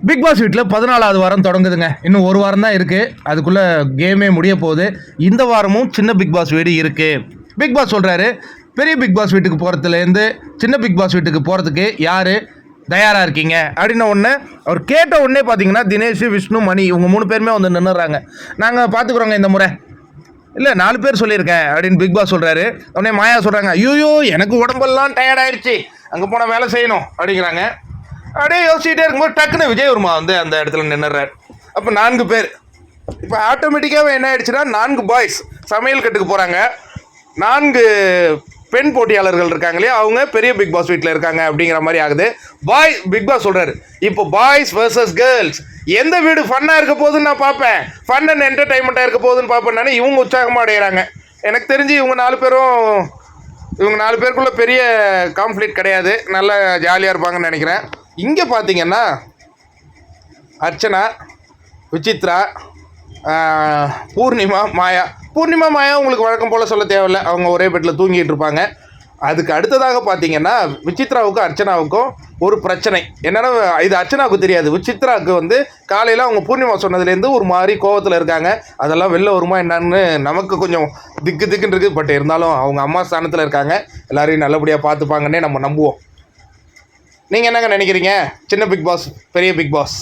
Big pass வீட்டில் 14வது வாரம் தொடங்குதுங்க. இன்னும் ஒரு வாரம் தான் இருக்குது, அதுக்குள்ளே கேமே முடிய போகுது. இந்த வாரமும் சின்ன பிக் பாஸ் வீடு இருக்குது. பிக் பாஸ் சொல்கிறாரு, பெரிய பிக் பாஸ் வீட்டுக்கு போகிறதுலேருந்து சின்ன பிக் பாஸ் வீட்டுக்கு போகிறதுக்கு யார் தயாராக இருக்கீங்க அப்படின்ன உடனே அவர் கேட்ட உடனே பார்த்தீங்கன்னா தினேஷ், விஷ்ணு, மணி இவங்க 3 பேருமே வந்து நின்றுறாங்க. நாங்கள் பார்த்துக்குறோங்க இந்த முறை, இல்லை 4 பேர் சொல்லியிருக்கேன் அப்படின்னு பிக் பாஸ் சொல்கிறாரு. உடனே மாயா சொல்கிறாங்க, ஐயோ எனக்கு உடம்பெல்லாம் டயர்ட் ஆகிடுச்சு, அங்கே போனால் வேலை செய்யணும் அப்படிங்கிறாங்க. அப்படியே யோசிச்சுட்டே இருக்கும்போது டக்குன்னு விஜயவர்மா வந்து அந்த இடத்துல நின்றுறாரு. அப்போ 4 பேர் இப்போ ஆட்டோமேட்டிக்காகவே என்ன ஆயிடுச்சுன்னா 4 பாய்ஸ் சமையல் கட்டுக்கு போகிறாங்க. 4 பெண் போட்டியாளர்கள் இருக்காங்க இல்லையா, அவங்க பெரிய பிக் பாஸ் வீட்டில் இருக்காங்க அப்படிங்கிற மாதிரி ஆகுது. பிக் பாஸ் சொல்கிறாரு, இப்போ பாய்ஸ் வர்சஸ் கேர்ள்ஸ், எந்த வீடு ஃபன்னாக இருக்க போகுதுன்னு நான் பார்ப்பேன், ஃபன் அண்ட் என்டர்டைன்மெண்ட்டாக இருக்க போகுதுன்னு பார்ப்பேன். இவங்க உற்சாகமாக அடைகிறாங்க. எனக்கு தெரிஞ்சு இவங்க 4 பேருக்குள்ளே பெரிய கான்ஃப்ளிக்ட் கிடையாது, நல்லா ஜாலியாக இருப்பாங்கன்னு நினைக்கிறேன். இங்கே பார்த்தீங்கன்னா அர்ச்சனா, விசித்ரா, பூர்ணிமா, மாயா. பூர்ணிமா, மாயா உங்களுக்கு வழக்கம் போல் சொல்ல தேவையில்லை, அவங்க ஒரே பெட்டில் தூங்கிட்டு இருப்பாங்க. அதுக்கு அடுத்ததாக பார்த்தீங்கன்னா விசித்ராவுக்கும் அர்ச்சனாவுக்கும் ஒரு பிரச்சனை என்னென்னா, இது அர்ச்சனாவுக்கு தெரியாது. விசித்ராவுக்கு வந்து காலையில் அவங்க பூர்ணிமா சொன்னதுலேருந்து ஒரு மாதிரி கோவத்தில் இருக்காங்க. அதெல்லாம் வெளில வருமா என்னன்னு நமக்கு கொஞ்சம் திக்குன்னு இருக்குது. பட் இருந்தாலும் அவங்க அம்மா ஸ்தானத்தில் இருக்காங்க, எல்லாரையும் நல்லபடியாக பார்த்துப்பாங்கன்னே நம்ம நம்புவோம். நீங்கள் என்னங்க நினைக்கிறீங்க? சின்ன பிக் பாஸ், பெரிய பிக் பாஸ்?